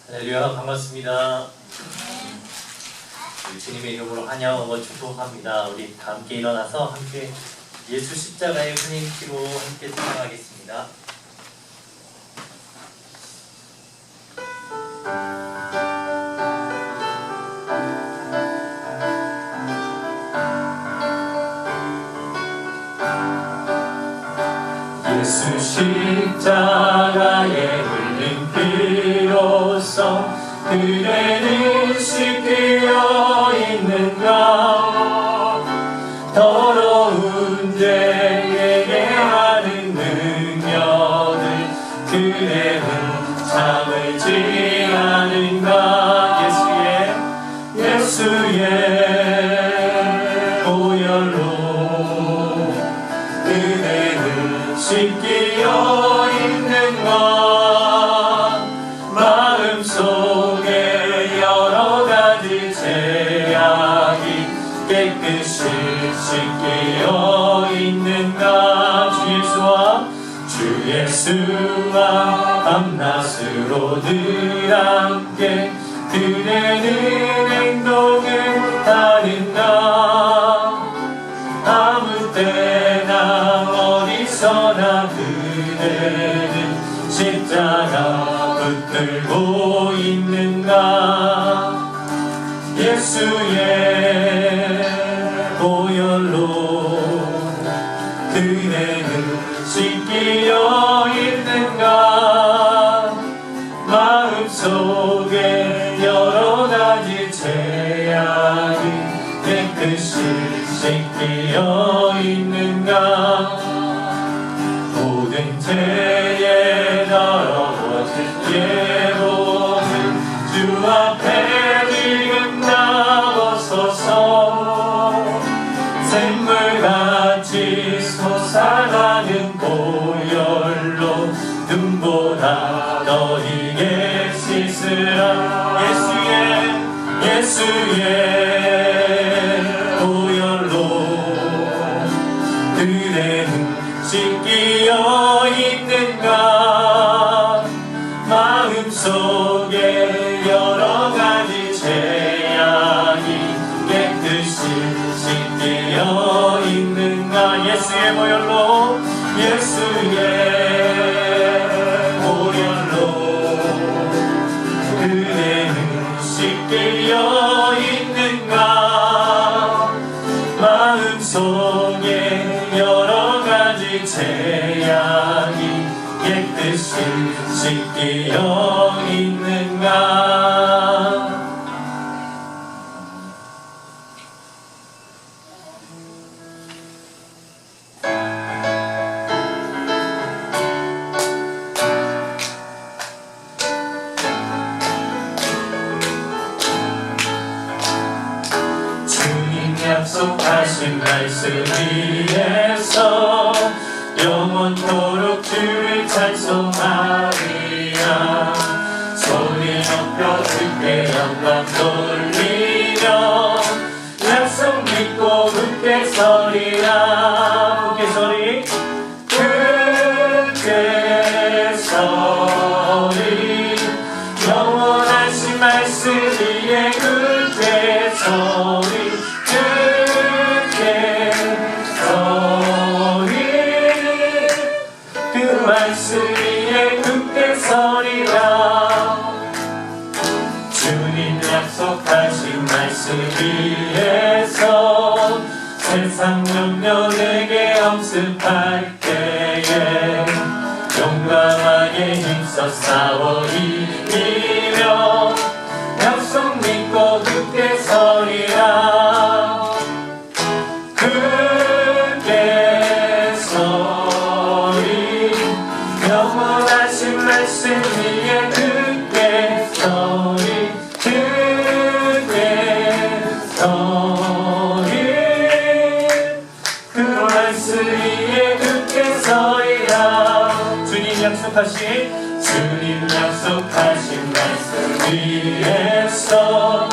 할렐루야, 반갑습니다. 우리 주님의 이름으로 환영하고 축복합니다. 우리 다 함께 일어나서 함께 예수 십자가의 흘린 피로 함께 찬양하겠습니다. 예수 십자가에 흘린 피로써 그대는 씻겨 있는가. 더러운 죄에 하는 능력을 그대는 참을지 않은가. 예수의 보혈로 그대는 씻겨 있는가. 마음속에 여러 가지 죄악이 깨끗이 씻겨 있는가. 주 예수와 밤낮으로 늘 함께 그대는 행동을 하는가. 아무 때나 어디서나 그대는 십자가 붙들고 있는가. 예수의 보혈로 그대는 씻겨 있는가. 마음속에 여러 가지 죄악이 깨끗이 씻겨 있는가. 모든 죄에 더러워질 예복을 주 앞에 지금 나가소서. 샘물같이 솟아나는 보혈로 눈보다 더 이게 씻으라. 예수의 보혈로 그대는 씻겨 있는가. 마음속에 여러 가지 죄악이 깨끗이 씻겨 있는가. 예수의 보혈로 그대는 씻겨 있는가. 마음속에 여러 가지 죄악이 깨끗이 씻겨 있는가. 약속하신 말씀 위에서 영원토록 주를 찬송하리라. 소리 높여 주께 영광 돌리며 약속 믿고 굳게 서리라. 굳게 서리 영원하신 말씀 위에 굳게 서리. 그 말씀 위에 굳게 서리라. 주님 약속하신 말씀 위에서 세상 염려 내게 엄습할 때에 용감하게 힘써 싸워 이기며 약속 믿고 굳게 서리라. 영원하신 말씀 위에 굳게 서리. 그 말씀 위에 굳게 서리라. 주님 약속하신 말씀 위에서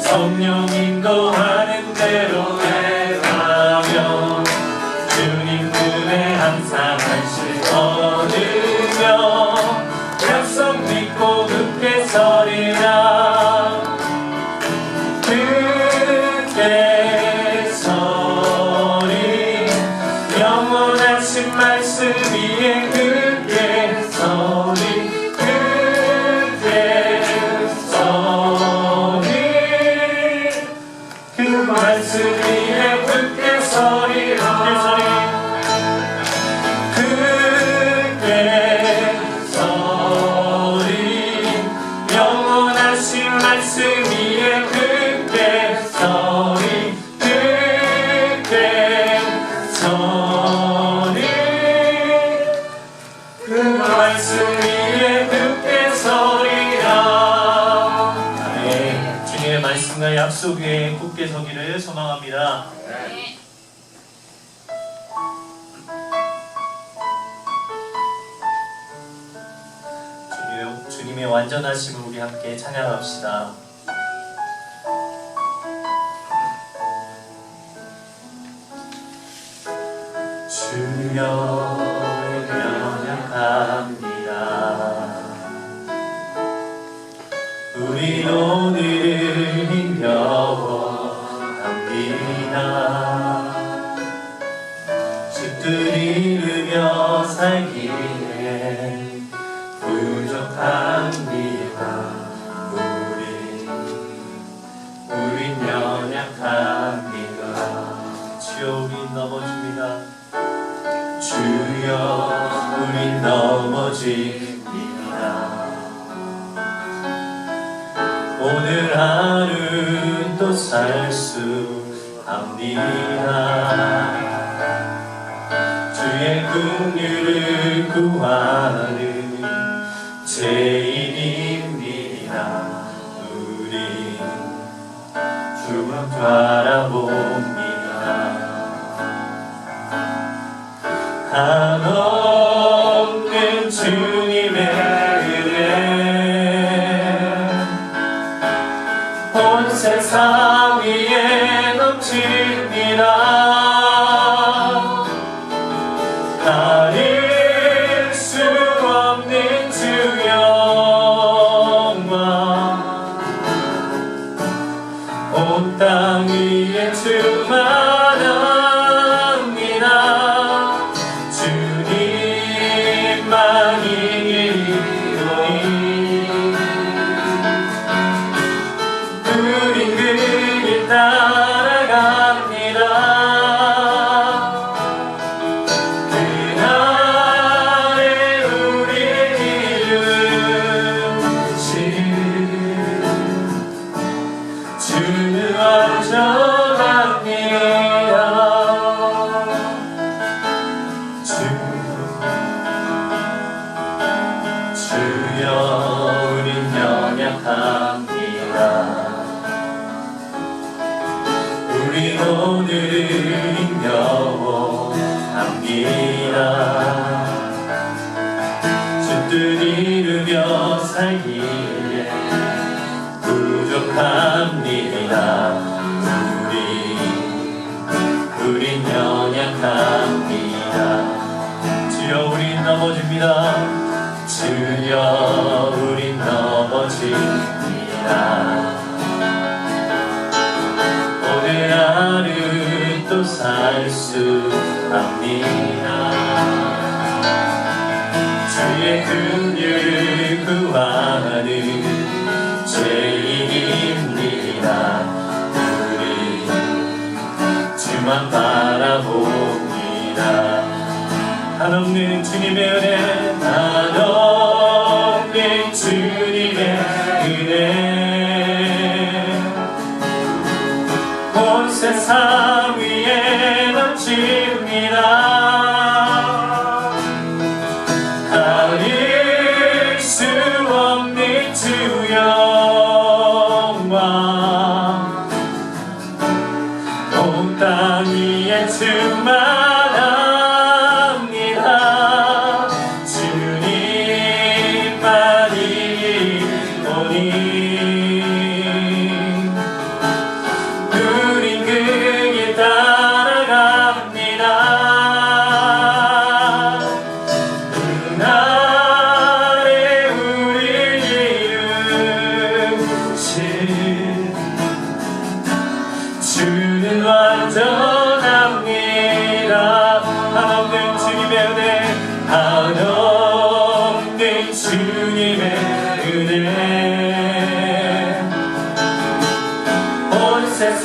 성령 인도하는 대로 행하며 주님 눈에 항상 안식 얻으며 약속 믿고 굳게 서리. 위에 굳게 서리 굳게 서리 그 말씀 위에 굳게 서리 굳게 서리 영원하신 말씀 위에 굳게 서리 굳게 서리 그 말씀 위에 굳게 서리라. 아멘. 주님의 말씀과 약속 위에 굳게 서기를 소망합니다. 주님의 완전하심을 우리 함께 찬양합시다. 주여 연약합니다. 우리 오늘은 힘겨워합니다. 집들 이루며 살기에 부족합니다. 우린 연약합니다. 주여 우린 넘어집니다. 주여 우린 넘어집니다. 오늘 하루 또 살 수 합니다. 주의 긍휼을 구하는 죄인입니다. 우리 주만 바라봅니다. 한없는 주님의 은혜 온 세상 위에 넘칩니다. 가릴 수 없는 주 영광 온 땅 위에 충만합니다. 우린 그 길 따라갑니다. 그날에 우리를 이루신 주는 완전합니다. 주여 우린 연약합니다. 우린 오늘은 힘겨워합니다. 집들 이루며 살기에 부족합니다. 우린 연약합니다. 주여 우린 넘어집니다. 주여 우린 넘어집니다. 오늘 하루 또 살 수 합니다. 주의 긍휼을 구하는 죄인입니다. 우리 주만 바라봅니다. 한없는 주님의 은혜 한없는 주님의 은혜 온 세상 위에 넘칩니다. 가릴 수 없는 주 영광 온 땅 위에 충만합니다. 주님만이 오니 주는 완전합니다.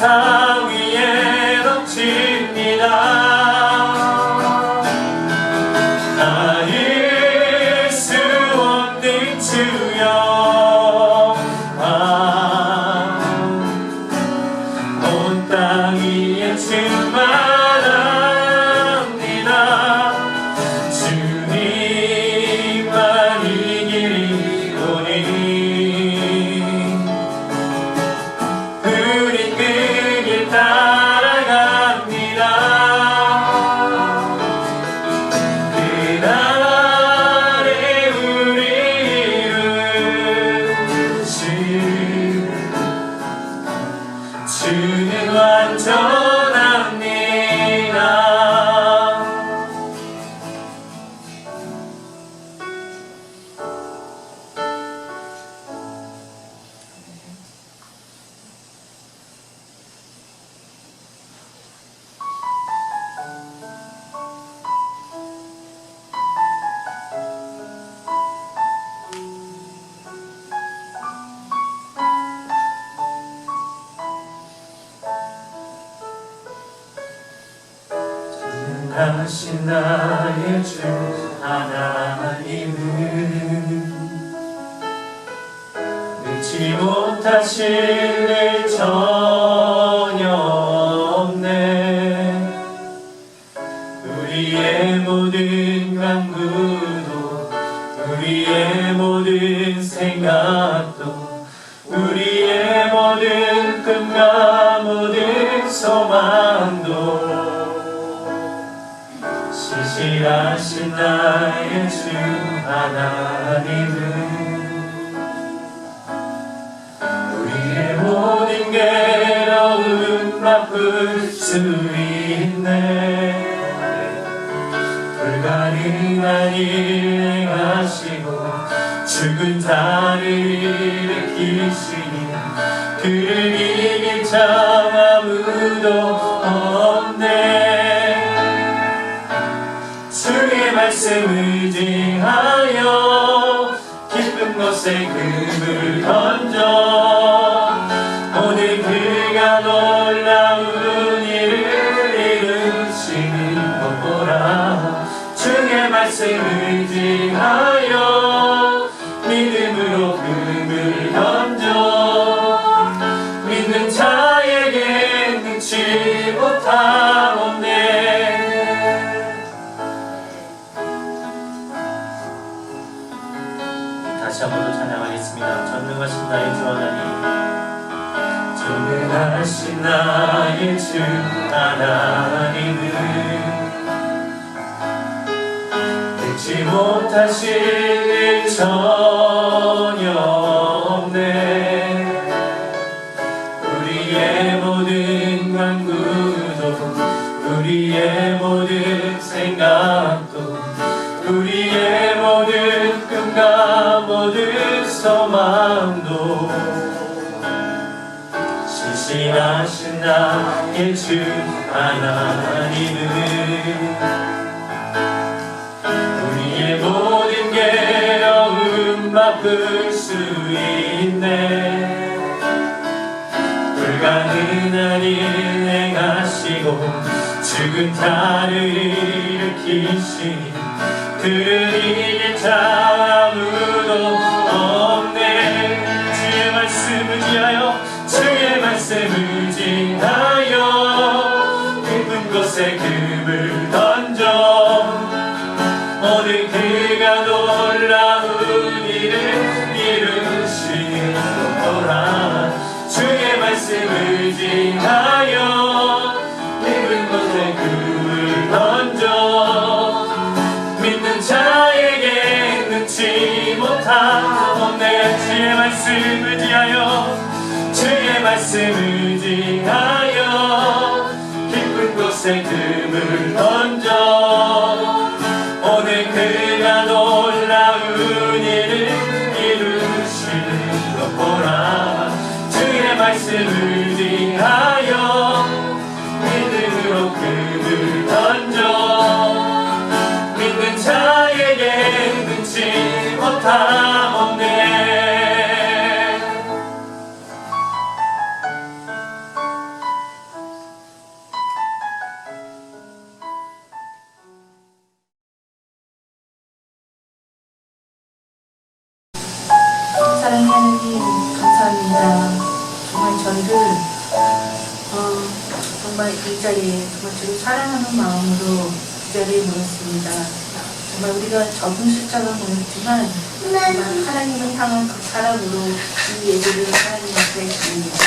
세상 위에 넘칩니다. 아닐 수 없는 주여, 온 땅 위에 충만합니다. 주님만 이기리오니 우린 그 길 따라갑니다. 그날에 우리를 주는 완전합니다. 하신 나의 주 하나님은 능치 못하실 일 전혀 없네. 우리의 모든 간구도 우리의 모든 생각도 우리의 모든 꿈과 모든 소망도 신실하신 나의 주 하나님은 우리의 모든 괴로움 바꿀 수 있네. 불가능한 일 행하시고 죽은 자를 일으키시니 그를 이길 자 아무도 없네. 주의 말씀 의지하여 깊은 곳에 금을 던져 오늘 그가 놀라운 일을 이루시는 것 보라. 주의 말씀 의지하여 믿음으로 금을 던져 믿는 자에게 능치 못하옵네. 다시 한 번 더 찬양하겠습니다. 전능하신 나의 주 하나님, 전능하신 나의 주 하나님은 능치 못하실 일 전혀 없네. 우리의 모든 간구도 우리의 모든 생각도 우리의 모든 꿈과 모든 소망도 신실하신 나의 주 하나님은 우리의 모든 괴로움 바꿀 수 있네. 불가능한 일 행하시고 죽은 자를 일으키시니 그를 이길 자 아무도 없네. 주의 말씀 의지하여 주의 말씀 의지하여 깊은 곳에 금을 던져 오늘 그가 놀라운 일을 이루시는 거라. 주의 말씀 의지하여 깊은 곳에 금을 던져 믿는 자에게 능치 못하옵네. 주의 말씀 의지하여 주의 말씀 의지하여 깊은 곳에 금을 던져 오늘 그가 놀라운 일을 이루시는 것 보라. 주의 말씀 의지하여 믿음으로 금을 던져 믿는 자에게 능치 못하옵네. 정말 이 자리에 정말 주를 사랑하는 마음으로 이 자리에 모였습니다. 정말 우리가 적은 숫자가 모였지만 정말 하나님을 향한 그 사랑으로 이 예배를 하나님 앞에 드립니다.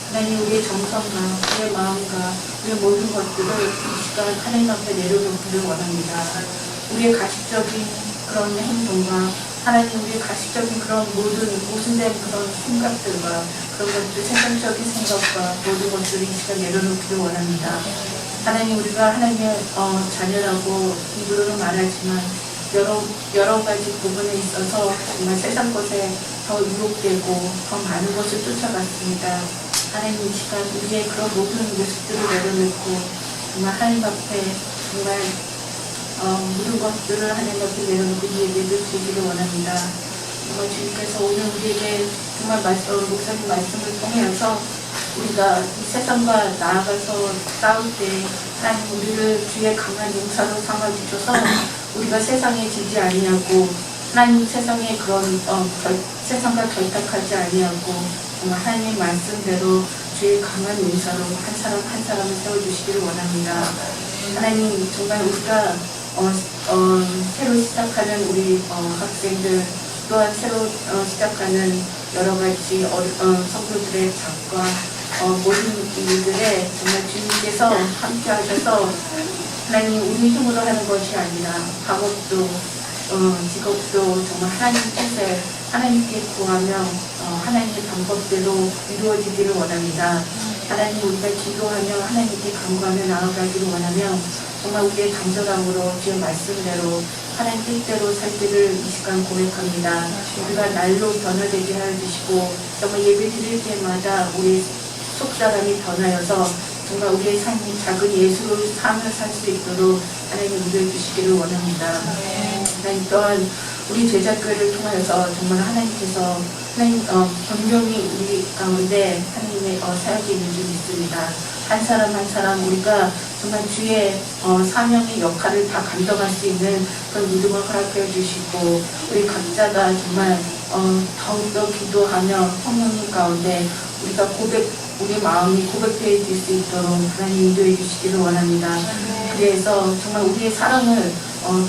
하나님 우리의 정성과 우리의 마음과 우리의 모든 것들을 이 시간 하나님 앞에 내려놓기를 원합니다. 우리의 가식적인 그런 행동과 하나님 우리의 가식적인 그런 모순된 그런 생각들과 그런 것들 세상적인 생각과 모든 것들을 이 시간 내려놓기를 원합니다. 하나님 우리가 하나님의 자녀라고 입으로는 말하지만 여러 가지 부분에 있어서 정말 세상 것에 더 유혹되고 더 많은 것을 쫓아갔습니다. 하나님 이 시간 우리의 그런 모든 모습들을 내려놓고 정말 하나님 앞에 정말 모든 것들을 하나님 앞에 내려놓고 이 예배를 드리기를 원합니다. 정말 주님께서 오늘 우리에게 정말 목사님 말씀을 통해서 우리가 이 세상과 나아가서 싸울 때 하나님 우리를 주의 강한 용사로 삼아주셔서 우리가 세상에 지지 아니하고 하나님 세상의 그런 세상과 결탁하지 아니하고 정말 하나님 말씀대로 주의 강한 용사로 한 사람 한 사람을 세워주시기를 원합니다. 하나님 정말 우리가 새로 시작하는 우리 학생들 또한 새로 시작하는 여러 가지 성도들의 작과 모든 일들에 정말 주님께서 함께 하셔서 하나님 우리 힘으로 하는 것이 아니라 학업도 직업도 정말 하나님 뜻에 하나님께 구하며 하나님의 방법대로 이루어지기를 원합니다. 하나님 우리가 기도하며 하나님께 간구하며 나아가기를 원하며 정말 우리의 간절함으로 주의 말씀대로 하나님 뜻대로 살기를 이 시간 고백합니다. 우리가 날로 변화되게 하여 주시고 정말 예배 드릴 때마다 우리 속사람이 변하여서 정말 우리의 삶이 작은 예수로 삶을 살 수 있도록 하나님 인도해 주시기를 원합니다. 하나님 또한 우리 제자교회를 통하여서 정말 하나님께서 하나님 분명히 우리 가운데 하나님의 사역이 있는 줄 믿습니다. 한 사람 한 사람 우리가 정말 주의 사명의 역할을 다 감당할 수 있는 그런 믿음을 허락해 주시고 우리 각자가 정말 더욱더 기도하며 성령님 가운데 우리가 우리 마음이 고백되어질 수 있도록 하나님 인도해 주시기를 원합니다. 그래서 정말 우리의 사랑을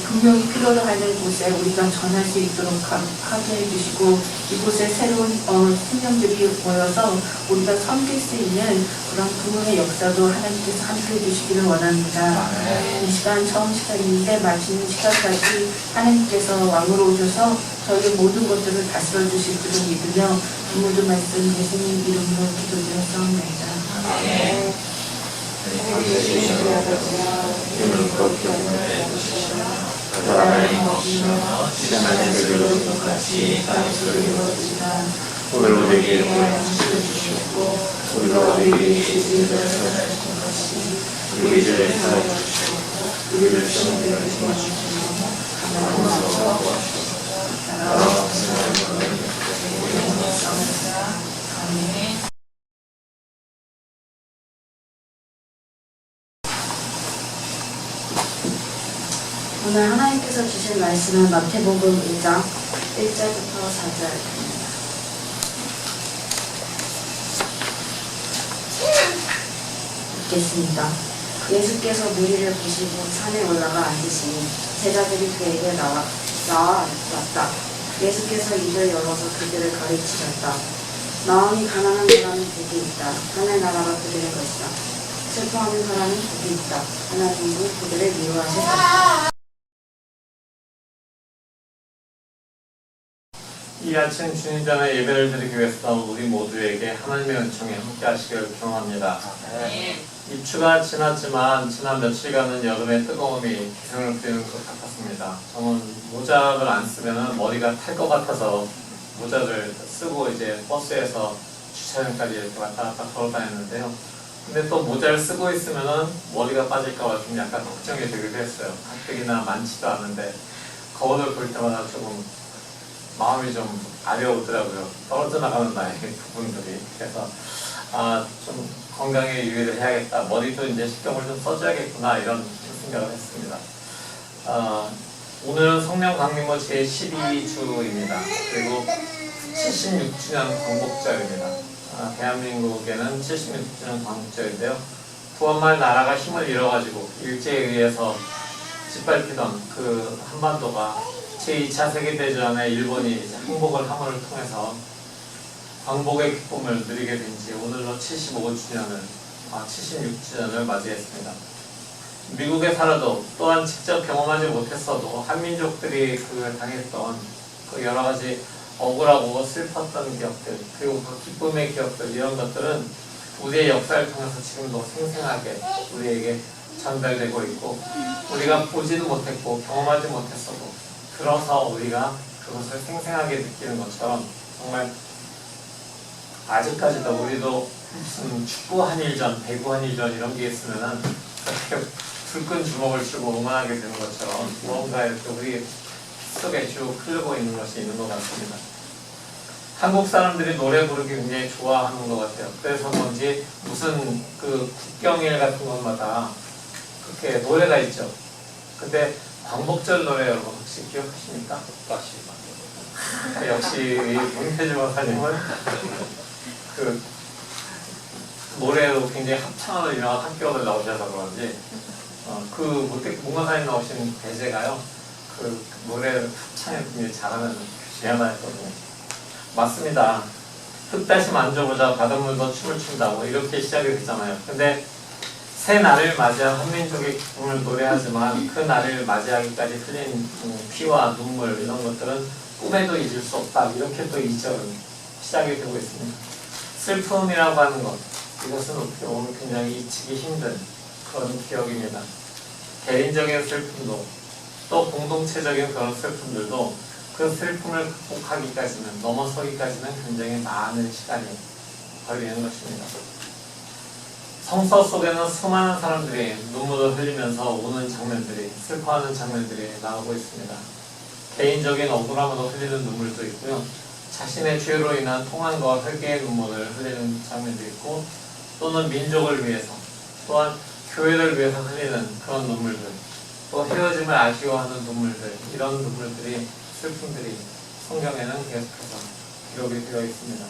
분명히 필요로 하는 곳에 우리가 전할 수 있도록 하게 해주시고 이곳에 새로운 생명들이 모여서 우리가 섬길 수 있는 그런 부흥의 역사도 하나님께서 함께 해주시기를 원합니다. 이 시간 처음 시간인데 마치는 시간까지 하나님께서 왕으로 오셔서 저희의 모든 것들을 다스려 주실 줄을 믿으며 이 모든 말씀 예수님 이름으로 기도드렸사옵나이다. 오늘 우리에게 주시고 우리가 우리에게 주신 것이 우리를 사랑해 주시고 우리를 시험에 주시고 오늘 하나님께서 주신 말씀은 마태복음 1장 1절부터 4절입니다. 읽겠습니다. 예수께서 무리를 보시고 산에 올라가 앉으시니 제자들이 그에게 나와 왔다. 예수께서 입을 열어서 그들을 가르치셨다. 마음이 가난한 사람은 복이 있다. 하늘 나라가 그들의 것이다. 슬퍼하는 사람은 복이 있다. 하나님도 그들을 위로하시다. 이 아침 주님 전에 예배를 드리기 위해서 우리 모두에게 하나님의 은총이 함께 하시기를 기원합니다. 입추가 지났지만 지난 며칠간은 여름의 뜨거움이 기승을 부리는 것 같았습니다. 저는 모자를 안 쓰면 머리가 탈 것 같아서 모자를 쓰고 이제 버스에서 주차장까지 이렇게 왔다 갔다 걸어 다녔는데요. 근데 또 모자를 쓰고 있으면 머리가 빠질까 봐 좀 약간 걱정이 되기도 했어요. 가뜩이나 많지도 않은데 거울을 볼 때마다 조금 마음이 좀 아려오더라고요. 떨어져 나가는 나의 부분들이. 그래서 좀 건강에 유의를 해야겠다. 머리도 이제 신경을 좀 써줘야겠구나 이런 생각을 했습니다. 오늘은 성령 강림호 제12주입니다. 그리고 76주년 광복절입니다. 대한민국에는 76주년 광복절인데요. 구원말 나라가 힘을 잃어가지고 일제에 의해서 짓밟히던 그 한반도가 제2차 세계대전에 일본이 이제 항복을 함을 통해서 광복의 기쁨을 누리게 된 지 오늘로 76주년을 맞이했습니다. 미국에 살아도 또한 직접 경험하지 못했어도 한민족들이 그 당했던 그 여러 가지 억울하고 슬펐던 기억들, 그리고 그 기쁨의 기억들, 이런 것들은 우리의 역사를 통해서 지금도 생생하게 우리에게 전달되고 있고, 우리가 보지도 못했고 경험하지 못했어도 들어서 우리가 그것을 생생하게 느끼는 것처럼, 정말 아직까지도 우리도 무슨 축구 한일전, 배구 한일전 이런 게 있으면은 그렇게 불끈 주먹을 쥐고 응원하게 되는 것처럼 무언가 이렇게 우리 속에 쭉 흐르고 있는 것이 있는 것 같습니다. 한국 사람들이 노래 부르기 굉장히 좋아하는 것 같아요. 그래서 뭔지 무슨 그 국경일 같은 것마다 그렇게 노래가 있죠. 근데 광복절 노래 여러분 혹시 기억하십니까? 역시 문태주 박사님은 그 노래로 굉장히 합창으로 유명한 학교를 나오셔서 그런지 그 문과사님 나오신 배재가요, 그 노래를 합창을 굉장히 잘하는 교수에 하나 했거든요. 맞습니다. 흙다시 만져보자 바닷물도 춤을 춘다고 이렇게 시작이 되잖아요. 근데 새 날을 맞이한 한민족의 기쁨을 노래하지만 그 날을 맞이하기까지 흘린 피와 눈물 이런 것들은 꿈에도 잊을 수 없다. 이렇게 또 2절은 시작이 되고 있습니다. 슬픔이라고 하는 것, 이것은 어떻게 보면 굉장히 잊히기 힘든 그런 기억입니다. 개인적인 슬픔도 또 공동체적인 그런 슬픔들도 그 슬픔을 극복하기까지는, 넘어서기까지는 굉장히 많은 시간이 걸리는 것입니다. 성서 속에는 수많은 사람들이 눈물을 흘리면서 우는 장면들이, 슬퍼하는 장면들이 나오고 있습니다. 개인적인 억울함으로 흘리는 눈물도 있고요. 자신의 죄로 인한 통한과 회개의 눈물을 흘리는 장면도 있고, 또는 민족을 위해서, 또한 교회를 위해서 흘리는 그런 눈물들, 또 헤어짐을 아쉬워하는 눈물들, 이런 눈물들이, 슬픔들이 성경에는 계속해서 기록이 되어 있습니다.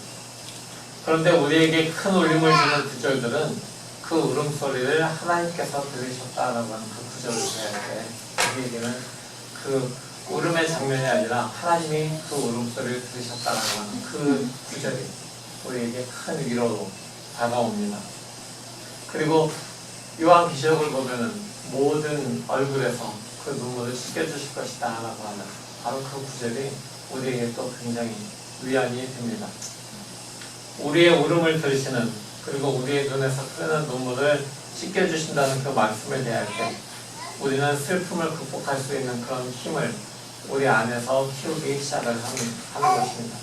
그런데 우리에게 큰 울림을 주는 구절들은 그 울음소리를 하나님께서 들으셨다라고 하는 그 구절을 해야 돼. 우리에게는 그 울음의 장면이 아니라 하나님이 그 울음소리를 들으셨다라고 하는 그 구절이 우리에게 큰 위로로 다가옵니다. 그리고 요한계시록을 보면은 모든 얼굴에서 그 눈물을 씻겨주실 것이다 라고 하는 바로 그 구절이 우리에게 또 굉장히 위안이 됩니다. 우리의 울음을 들으시는, 그리고 우리의 눈에서 흐르는 눈물을 씻겨주신다는 그 말씀을 대할 때 우리는 슬픔을 극복할 수 있는 그런 힘을 우리 안에서 키우기 시작을 하는 것입니다.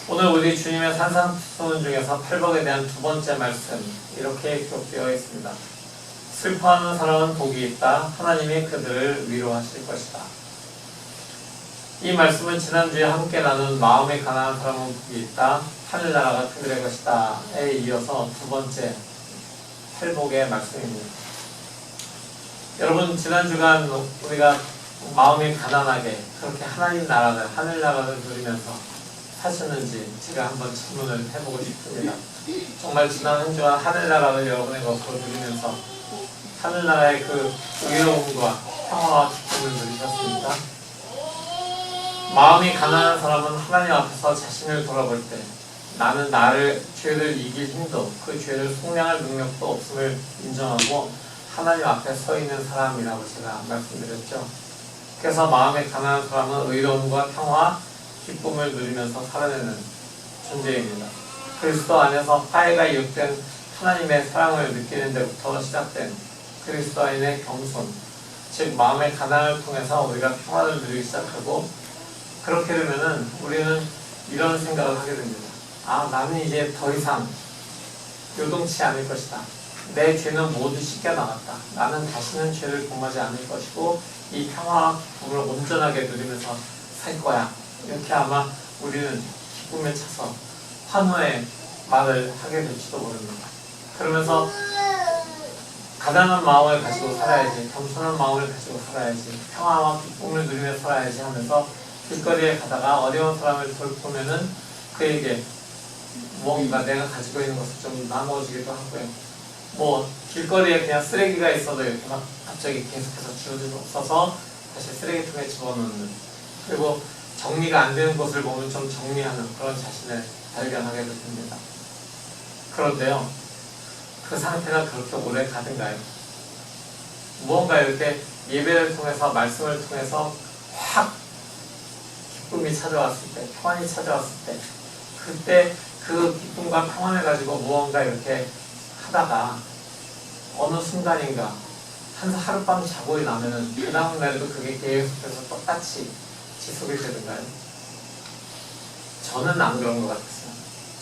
오늘 우리 주님의 산상수훈 중에서 팔복에 대한 두 번째 말씀, 이렇게 기록되어 있습니다. 슬퍼하는 사람은 복이 있다. 하나님이 그들을 위로하실 것이다. 이 말씀은 지난주에 함께 나눈 마음이 가난한 사람은 복이 있다. 하늘나라가 그들의 것이다에 이어서 두 번째 팔복의 말씀입니다. 여러분, 지난 주간 우리가 마음이 가난하게 그렇게 하나님 나라를, 하늘나라를 누리면서 사셨는지 제가 한번 질문을 해보고 싶습니다. 정말 지난 한 주간 하늘나라를 여러분의 것으로 누리면서 하늘나라의 그 의로움과 평화와 기쁨을 누리셨습니까? 마음이 가난한 사람은 하나님 앞에서 자신을 돌아볼 때 나는 나를, 죄를 이길 힘도, 그 죄를 속량할 능력도 없음을 인정하고 하나님 앞에 서 있는 사람이라고 제가 말씀드렸죠. 그래서 마음이 가난한 사람은 의로움과 평화, 기쁨을 누리면서 살아내는 존재입니다. 그리스도 안에서 화해가 유혹된 하나님의 사랑을 느끼는 데부터 시작된 그리스도인의 겸손, 즉 마음의 가난을 통해서 우리가 평화를 누리기 시작하고, 그렇게 되면은 우리는 이런 생각을 하게 됩니다. 아, 나는 이제 더 이상 요동치 않을 것이다. 내 죄는 모두 씻겨나갔다. 나는 다시는 죄를 범하지 않을 것이고 이 평화와 기쁨을 온전하게 누리면서 살 거야. 이렇게 아마 우리는 기쁨에 차서 환호의 말을 하게 될지도 모릅니다. 그러면서 가난한 마음을 가지고 살아야지, 겸손한 마음을 가지고 살아야지, 평화와 기쁨을 누리며 살아야지 하면서 길거리에 가다가 어려운 사람을 돌보면은 그에게 무언가 내가 가지고 있는 것을 좀 나누어주기도 하고요. 뭐 길거리에 그냥 쓰레기가 있어도 이렇게 막 갑자기 계속해서 주워서 다시 쓰레기통에 집어넣는, 그리고 정리가 안 되는 곳을 보면 좀 정리하는 그런 자신을 발견하게 됩니다. 그런데요, 그 상태가 그렇게 오래 가든가요? 무언가 이렇게 예배를 통해서, 말씀을 통해서 확 기쁨이 찾아왔을 때, 평안이 찾아왔을 때, 그때 그 기쁨과 평안을 가지고 무언가 이렇게 하다가 어느 순간인가 하룻밤 자고 나면은 그 다음날에도 그게 계속해서 똑같이 지속이 되는가요? 저는 안 그런 것 같았어요.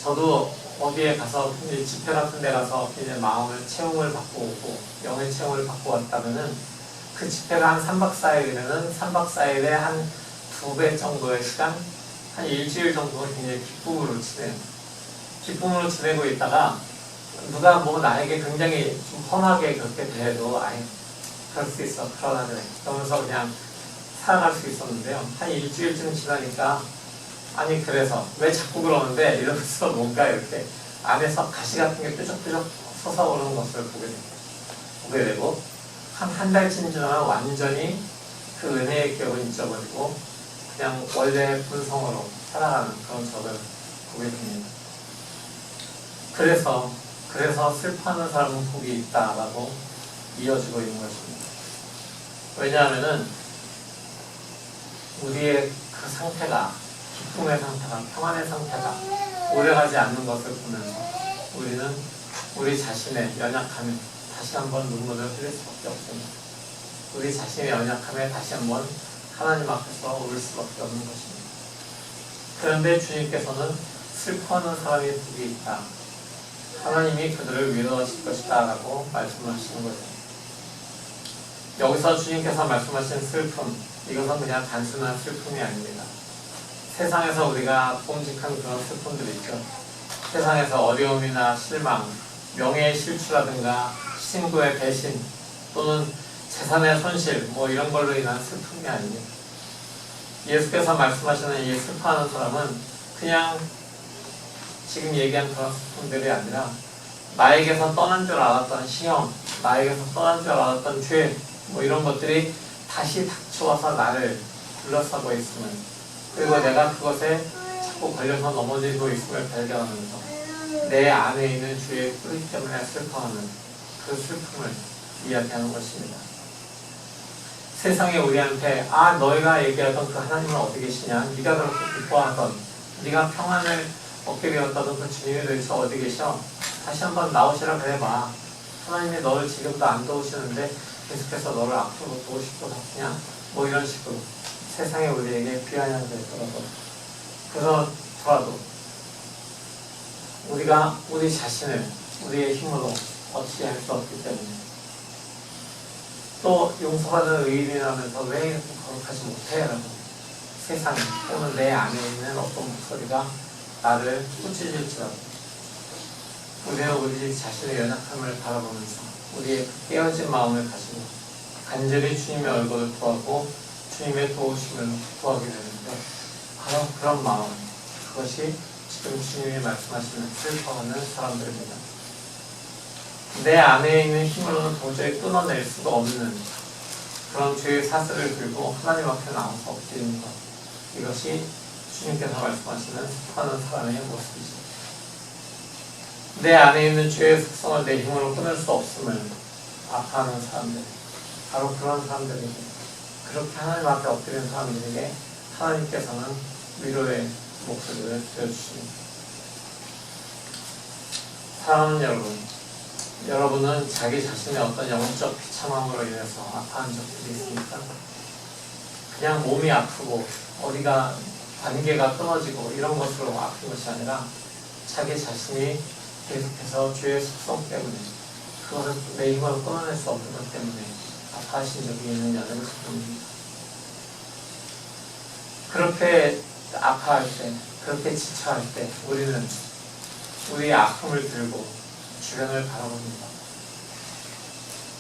저도 어디에 가서 집회 같은 데 가서 이제 마음을 체험을 받고 오고 영의 체험을 받고 왔다면은 그 집회가 한 3박 4일이면은 3박 4일에 한 2배 정도의 시간, 한 일주일 정도는 굉장히 기쁨으로 지내요. 기쁨으로 지내고 있다가 누가 뭐 나에게 굉장히 좀 험하게 그렇게 대해도 아예 그럴 수 있어, 그러나 그래 그러면서 그냥 살아갈 수 있었는데요. 한 일주일쯤 지나니까 아니 그래서 왜 자꾸 그러는데 이러면서 뭔가 이렇게 안에서 가시 같은 게 뾰족뾰족 솟아오르는 것을 보게 되고 한 달쯤 지나면 완전히 그 은혜의 기억을 잊어버리고 그냥 원래 본성으로 살아가는 그런 저를 보게 됩니다. 그래서 슬퍼하는 사람은 복이 있다라고 이어지고 있는 것입니다. 왜냐하면은 우리의 그 상태가, 기쁨의 상태가, 평안의 상태가 오래가지 않는 것을 보면서 우리는 우리 자신의 연약함에 다시 한번 눈물을 흘릴 수밖에 없습니다. 우리 자신의 연약함에 다시 한번 하나님 앞에서 울 수밖에 없는 것입니다. 그런데 주님께서는 슬퍼하는 사람이 복이 있다, 하나님이 그들을 위로하실 것이다 라고 말씀하시는 거죠. 여기서 주님께서 말씀하신 슬픔, 이것은 그냥 단순한 슬픔이 아닙니다. 세상에서 우리가 끔찍한 그런 슬픔들이 있죠. 세상에서 어려움이나 실망, 명예의 실추라든가 친구의 배신, 또는 재산의 손실, 뭐 이런 걸로 인한 슬픔이 아닙니다. 예수께서 말씀하시는 이 슬퍼하는 사람은 그냥 지금 얘기한 그런 슬픔들이 아니라 나에게서 떠난 줄 알았던 시험, 나에게서 떠난 줄 알았던 죄, 뭐 이런 것들이 다시 닥쳐와서 나를 둘러싸고 있음을, 그리고 내가 그것에 자꾸 걸려서 넘어지고 있음을 발견하면서 내 안에 있는 주의 뿌리 때문에 슬퍼하는 그 슬픔을 이야기하는 것입니다. 세상에 우리한테 너희가 얘기하던 그 하나님은 어디 계시냐, 네가 그렇게 기뻐하던, 네가 평안을 얻게 되었다던 그 주님이 도대체 어디 계셔? 다시 한번 나오시라 그래봐. 하나님이 너를 지금도 안 도우시는데 계속해서 너를 앞으로 도우실 것 같냐? 뭐 이런 식으로 세상에 우리에게 비아냥되더라도, 그렇더라도 우리가 우리 자신을 우리의 힘으로 어떻게 할 수 없기 때문에, 또 용서받은 의인이라면서 왜 이렇게 거룩하지 못해? 라고 세상 또는 내 안에 있는 어떤 목소리가 나를 꾸짖을지라도 우리는 우리 자신의 연약함을 바라보면서 우리의 깨어진 마음을 가지고 간절히 주님의 얼굴을 구하고 주님의 도우심을 구하게 되는데, 바로 그런 마음, 그것이 지금 주님이 말씀하시는 슬퍼하는 사람들입니다. 내 안에 있는 힘으로는 도저히 끊어낼 수가 없는 그런 죄의 사슬을 들고 하나님 앞에 나와서 엎드리는 것, 이것이 주님께서 말씀하시는 슬퍼하는 사람의 모습이죠. 내 안에 있는 죄의 속성을 내 힘으로 끊을 수 없음을 아파하는 사람들, 바로 그런 사람들에게, 그렇게 하나님 앞에 엎드리는 사람들에게 하나님께서는 위로의 목소리를 들려주십니다. 사랑하는 여러분은 자기 자신의 어떤 영적 비참함으로 인해서 아파한 적들이 있습니까? 그냥 몸이 아프고 어디가 관계가 끊어지고 이런 것으로 아픈 것이 아니라 자기 자신이 계속해서 죄의 속성 때문에, 그것을 내 힘으로 끊어낼 수 없는 것 때문에 아파하신 적이 있느냐는 질문입니다. 그렇게 아파할 때, 그렇게 지쳐할 때 우리는 우리의 아픔을 들고 주변을 바라봅니다.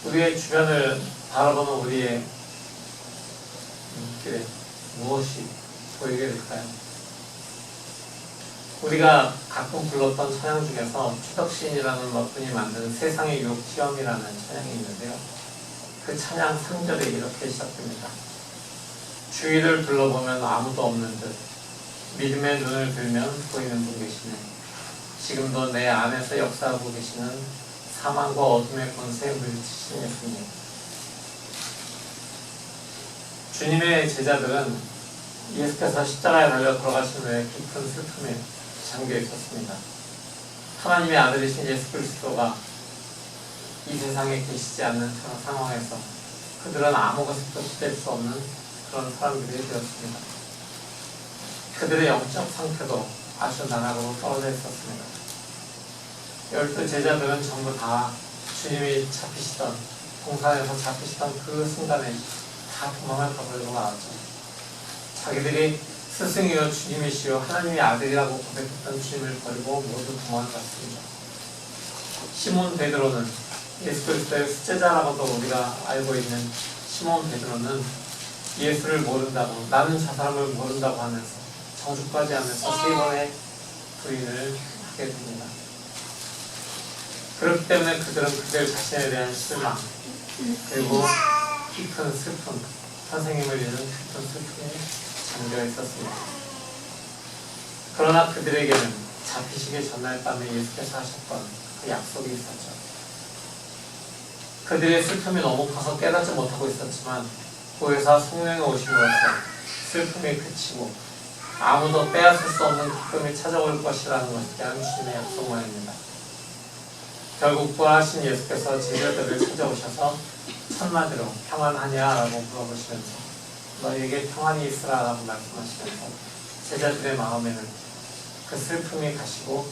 우리의 주변을 바라보는 우리의 길에 무엇이 보이게 될까요? 우리가 가끔 불렀던 찬양 중에서 추덕신이라는 분이 만든 세상의 유혹 시험이라는 찬양이 있는데요. 그 찬양 3절에 이렇게 시작됩니다. 주위를 둘러보면 아무도 없는 듯 믿음의 눈을 들면 보이는 분 계시네. 지금도 내 안에서 역사하고 계시는 사망과 어둠의 권세에 물리치신 예수님. 주님의 제자들은 예수께서 십자가에 달려 돌아가신 후에 깊은 슬픔에 잠겨 있었습니다. 하나님의 아들이신 예수 그리스도가 이 세상에 계시지 않는 그런 상황에서 그들은 아무것도 기댈 수 없는 그런 사람들이 되었습니다. 그들의 영적 상태도 아주 나락으로 떨어져 있었습니다. 12 제자들은 전부 다 주님이 잡히시던, 동산에서 잡히시던 그 순간에 다 도망을 가버리고 말았죠. 자기들이 스승이요 주님이시요 하나님의 아들이라고 고백했던 주님을 버리고 모두 도망갔습니다. 시몬 베드로는 예수 그리스도의 수제자라고도 우리가 알고 있는 시몬 베드로는 예수를 모른다고, 나는 저 사람을 모른다고 하면서 저주까지 하면서 3번의 부인을 하게 됩니다. 그렇기 때문에 그들은 그들 자신에 대한 실망, 그리고 깊은 슬픔, 선생님을 잃은 깊은 슬픔에 잠겨 있었습니다. 그러나 그들에게는 잡히시기 전날 밤에 예수께서 하셨던 그 약속이 있었죠. 그들의 슬픔이 너무 커서 깨닫지 못하고 있었지만 고해사 성령이 오신 것으로 슬픔이 그치고 아무도 빼앗을 수 없는 기쁨이 찾아올 것이라는 것에 대한 주님의 약속만입니다. 결국 부활하신 예수께서 제자들을 찾아오셔서 첫마디로 평안하냐? 라고 물어보시면서 너희에게 평안이 있으라 라고 말씀하시면서 제자들의 마음에는 그 슬픔이 가시고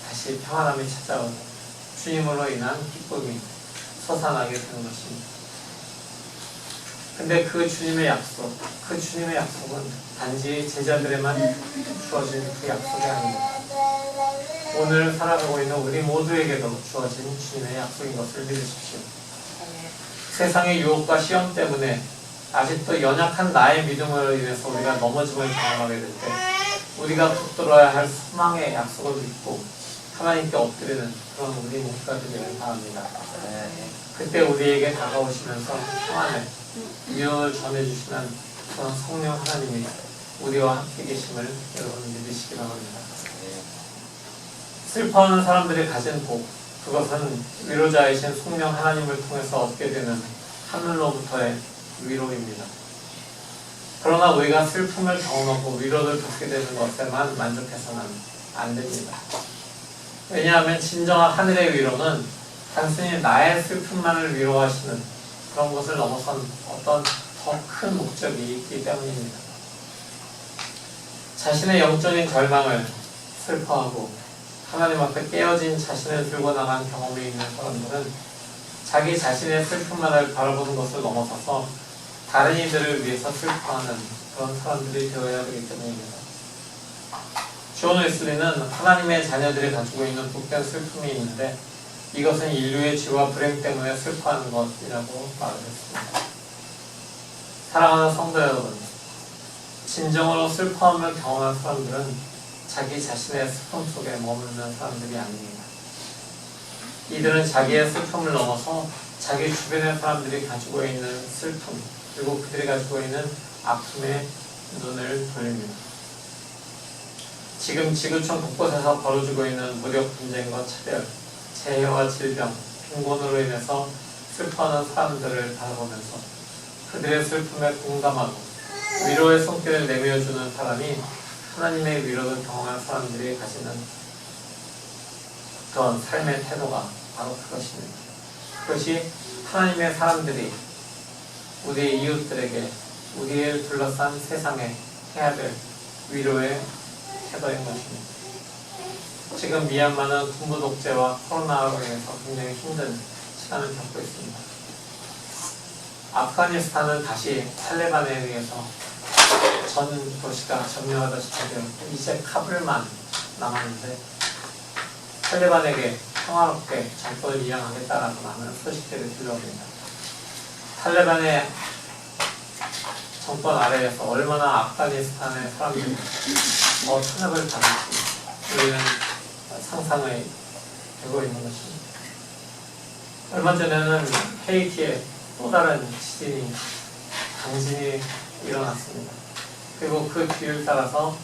다시 평안함이 찾아오고 주님으로 인한 기쁨이 솟아나게 되는 것입니다. 근데 그 주님의 약속, 그 주님의 약속은 단지 제자들에만 주어진 그 약속이 아닙니다. 오늘 살아가고 있는 우리 모두에게도 주어진 주님의 약속인 것을 믿으십시오. 세상의 유혹과 시험 때문에 아직도 연약한 나의 믿음으로 인해서 우리가 넘어짐을 경험하게 될 때 우리가 붙들어야 할 소망의 약속을 믿고 하나님께 엎드리는 그런 우리 모두가 되기를 바랍니다. 그때 우리에게 다가오시면서 평안을 위로를 전해주시는 그런 성령 하나님이 우리와 함께 계심을 여러분 믿으시기 바랍니다. 슬퍼하는 사람들이 가진 복, 그것은 위로자이신 성령 하나님을 통해서 얻게 되는 하늘로부터의 위로입니다. 그러나 우리가 슬픔을 경험하고 위로를 받게 되는 것에만 만족해서는 안 됩니다. 왜냐하면 진정한 하늘의 위로는 단순히 나의 슬픔만을 위로하시는 그런 것을 넘어선 어떤 더 큰 목적이 있기 때문입니다. 자신의 영적인 절망을 슬퍼하고 하나님 앞에 깨어진 자신을 들고 나간 경험이 있는 사람들은 자기 자신의 슬픔만을 바라보는 것을 넘어서서 다른 이들을 위해서 슬퍼하는 그런 사람들이 되어야 하기 때문입니다. 존 웨슬리는 하나님의 자녀들이 가지고 있는 복된 슬픔이 있는데 이것은 인류의 죄와 불행 때문에 슬퍼하는 것이라고 말을 했습니다. 사랑하는 성도 여러분, 진정으로 슬퍼함을 경험한 사람들은 자기 자신의 슬픔 속에 머무르는 사람들이 아닙니다. 이들은 자기의 슬픔을 넘어서 자기 주변의 사람들이 가지고 있는 슬픔, 그리고 그들이 가지고 있는 아픔에 눈을 돌립니다. 지금 지구촌 곳곳에서 벌어지고 있는 무력 분쟁과 차별, 재해와 질병, 빈곤으로 인해서 슬퍼하는 사람들을 바라보면서 그들의 슬픔에 공감하고 위로의 손길을 내밀어주는 사람이 하나님의 위로를 경험한 사람들이 가지는 그런 삶의 태도가 바로 그것입니다. 그것이 하나님의 사람들이 우리의 이웃들에게 우리를 둘러싼 세상에 해야 될 위로의 태도인 것입니다. 지금 미얀마는 군부 독재와 코로나로 인해서 굉장히 힘든 시간을 겪고 있습니다. 아프가니스탄은 다시 탈레반에 의해서 전 도시가 점령하다시피 되었고 이제 카불만 남았는데 탈레반에게 평화롭게 정권을 이양하겠다라는 많은 소식들이 들려옵니다. 탈레반의 정권 아래에서 얼마나 아프가니스탄의 사람들이 더 탄압을 받을지 우리는 상상이 되고 있는 것입니다. 얼마 전에는 헤이티에 또 다른 지진이 강진이 일어났습니다. 그리고 그 뒤를 따라서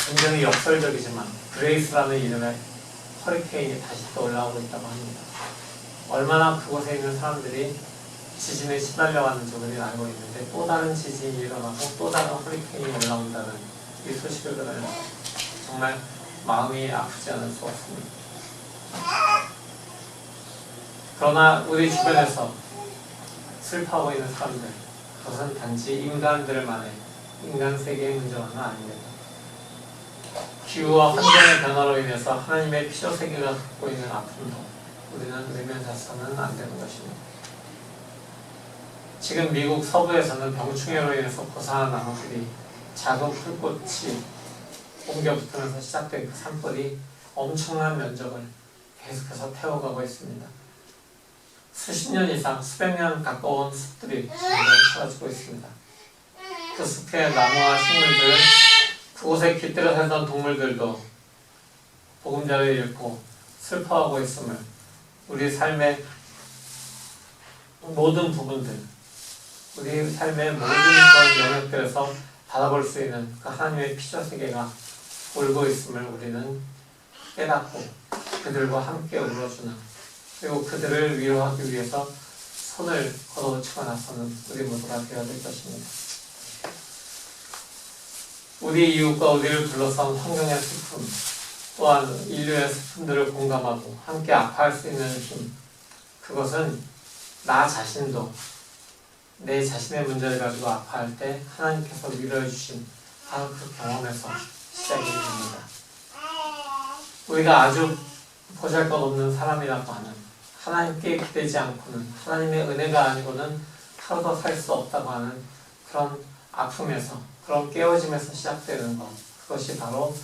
굉장히 역설적이지만 그레이스라는 이름의 허리케인이 다시 또 올라오고 있다고 합니다. 얼마나 그곳에 있는 사람들이 지진에 시달려왔는지 우리는 알고 있는데 또 다른 지진이 일어나고 또 다른 허리케인이 올라온다는 이 소식을 들으면 정말 마음이 아프지 않을 수 없습니다. 그러나 우리 주변에서 슬퍼하고 있는 사람들, 그것은 단지 인간들만의 인간 세계의 문제만은 아닙니다. 기후와 환경의 변화로 인해서 하나님의 피조세계가 갖고 있는 아픔도 우리는 외면해서는 안 되는 것입니다. 지금 미국 서부에서는 병충해로 인해서 고사한 나무들이 작은 풀꽃이 옮겨붙으면서 시작된 그 산불이 엄청난 면적을 계속해서 태워가고 있습니다. 수십 년 이상, 수백 년 가까운 숲들이 점점 사라지고 있습니다. 그 숲의 나무와 식물들, 그곳에 깃들어 살던 동물들도 보금자리를 잃고 슬퍼하고 있음을 우리 삶의 모든 부분들, 우리 삶의 모든 그런 영역들에서 바라볼 수 있는 그 하나님의 피조세계가 울고 있음을 우리는 깨닫고 그들과 함께 울어주는, 그리고 그들을 위로하기 위해서 손을 걷어붙이고 나서는 우리 모두가 되어야 될 것입니다. 우리 이웃과 우리를 둘러싼 환경의 슬픔, 또한 인류의 슬픔들을 공감하고 함께 아파할 수 있는 힘, 그것은 나 자신도 내 자신의 문제를 가지고 아파할 때 하나님께서 위로해 주신 바로 그 경험에서 시작이 됩니다. 우리가 아주 보잘것없는 사람이라고 하는, 하나님께 기대지 않고는, 하나님의 은혜가 아니고는 하루도 살 수 없다고 하는 그런 아픔에서, 그런 깨어짐에서 시작되는 것, 그것이 바로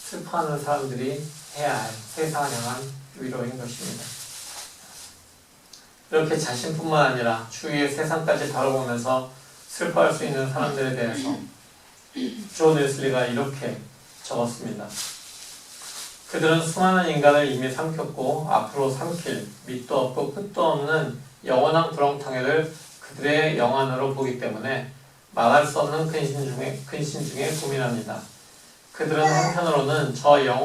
슬퍼하는 사람들이 해야 할 세상을 향한 위로인 것입니다. 이렇게 자신뿐만 아니라 주위의 세상까지 바라보면서 슬퍼할 수 있는 사람들에 대해서 존 웨슬리가 이렇게 적었습니다. 그들은 수많은 인간을 이미 삼켰고 앞으로 삼킬 밑도 없고 끝도 없는 영원한 구렁텅이를 그들의 영안으로 보기 때문에 말할 수 없는 근심 중에 고민합니다. 그들은 한편으로는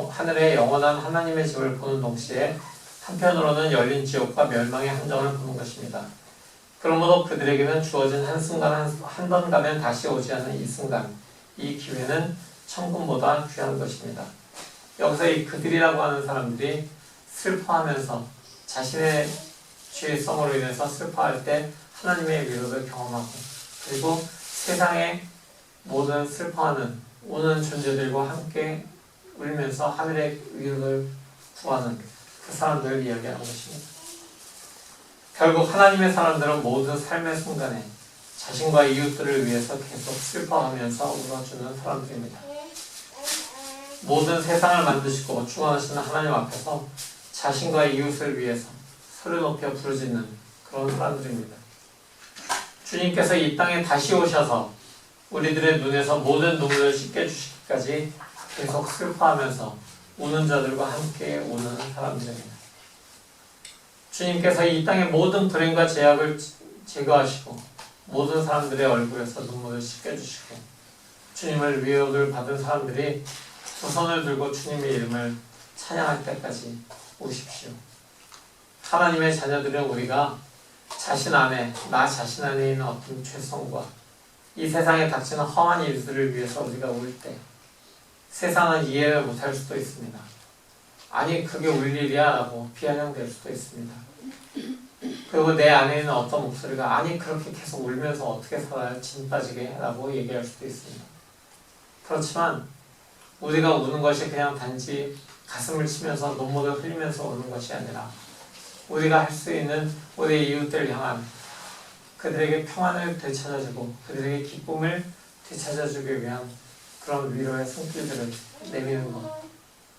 하늘의 영원한 하나님의 집을 보는 동시에 한편으로는 열린 지옥과 멸망의 함정을 보는 것입니다. 그러므로 그들에게는 주어진 한 번 가면 다시 오지 않는 이 순간, 이 기회는 천금보다 귀한 것입니다. 여기서 이 그들이라고 하는 사람들이 슬퍼하면서 자신의 죄성으로 인해서 슬퍼할 때 하나님의 위로를 경험하고, 그리고 세상의 모든 슬퍼하는 우는 존재들과 함께 울면서 하늘의 위로를 구하는 그 사람들을 이야기하는 것입니다. 결국 하나님의 사람들은 모든 삶의 순간에 자신과 이웃들을 위해서 계속 슬퍼하면서 울어주는 사람들입니다. 모든 세상을 만드시고 주관하시는 하나님 앞에서 자신과 이웃을 위해서 소리 높여 부르짖는 그런 사람들입니다. 주님께서 이 땅에 다시 오셔서 우리들의 눈에서 모든 눈물을 씻겨주시기까지 계속 슬퍼하면서 우는 자들과 함께 우는 사람들입니다. 주님께서 이 땅의 모든 불행과 죄악을 제거하시고 모든 사람들의 얼굴에서 눈물을 씻겨주시고 주님을 위로를 받은 사람들이 두 손을 들고 주님의 이름을 찬양할 때까지 오십시오. 하나님의 자녀들은 우리가 자신 안에, 나 자신 안에 있는 어떤 죄성과 이 세상에 닥치는 험한 일들을 위해서 우리가 울 때 세상은 이해를 못할 수도 있습니다. 아니 그게 울 일이야 라고 비아냥될 수도 있습니다. 그리고 내 안에 있는 어떤 목소리가 아니 그렇게 계속 울면서 어떻게 살아요? 진 빠지게 라고 얘기할 수도 있습니다. 그렇지만 우리가 우는 것이 그냥 단지 가슴을 치면서 눈물을 흘리면서 우는 것이 아니라 우리가 할 수 있는 우리 이웃들 향한 그들에게 평안을 되찾아주고 그들에게 기쁨을 되찾아주기 위한 그런 위로의 손길들을 내미는 것,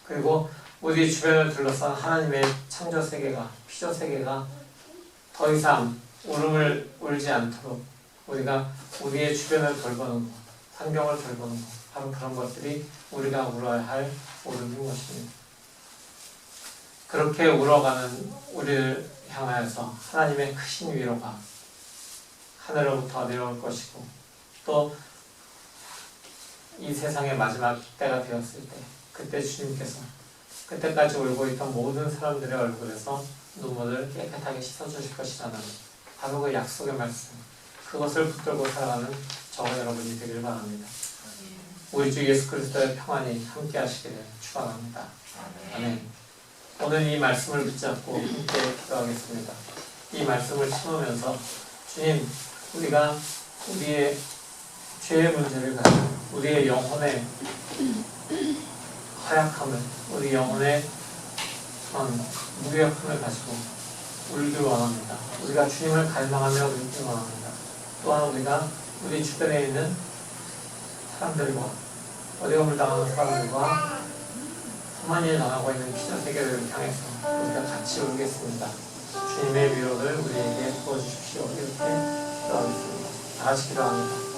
그리고 우리 주변을 둘러싼 하나님의 창조세계가, 피조세계가 더 이상 울음을 울지 않도록 우리가 우리의 주변을 돌보는 것, 환경을 돌보는 것, 바로 그런 것들이 우리가 울어야 할 울음인 것입니다. 그렇게 울어가는 우리를 향하여서 하나님의 크신 위로가 하늘로부터 내려올 것이고, 또 이 세상의 마지막 때가 되었을 때 그때 주님께서 그때까지 울고 있던 모든 사람들의 얼굴에서 눈물을 깨끗하게 씻어주실 것이라는 바로 그 약속의 말씀, 그것을 붙들고 살아가는 저와 여러분이 되길 바랍니다. 우리 주 예수 그리스도의 평안이 함께 하시기를 축원합니다. 아멘. 오늘 이 말씀을 붙잡고 함께 기도하겠습니다. 이 말씀을 심으면서 주님, 우리가 우리의 죄의 문제를 가지고 우리의 영혼의 허약함을, 우리 영혼의 무기력함을 가지고 울길 원합니다. 우리가 주님을 갈망하며 울길 원합니다. 또한 우리가 우리 주변에 있는 사람들과, 어려움을 당하는 사람들과 험한 일 당하고 있는 기적세계를 향해서 우리가 같이 울겠습니다. 주님의 위로를 우리에게 부어주십시오. 이렇게 기도하겠습니다. 다 같이 기도합니다.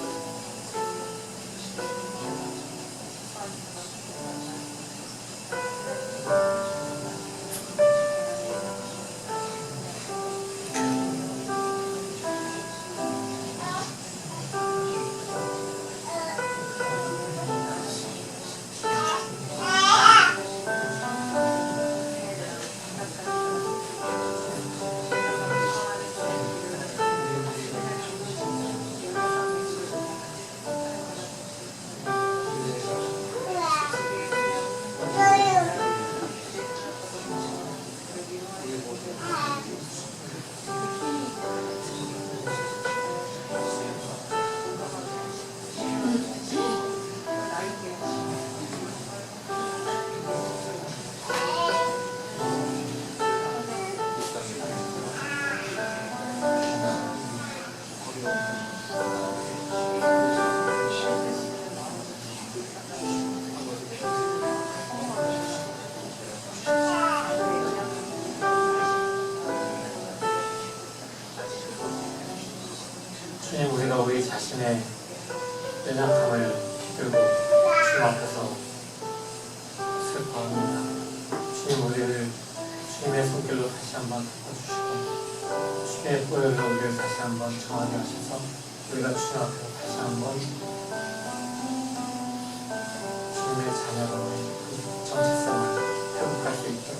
주님, 우리가 우리 자신의 연약함을 들고 주님 앞에서 슬퍼합니다. 주님, 우리를 주님의 손길로 다시 한번 덮어주시고 주님의 보혈로 우리를 다시 한번 정하게 하셔서 우리가 주님 앞에서 다시 한번 주님의 자녀로의 그 정체성을 회복할 수 있도록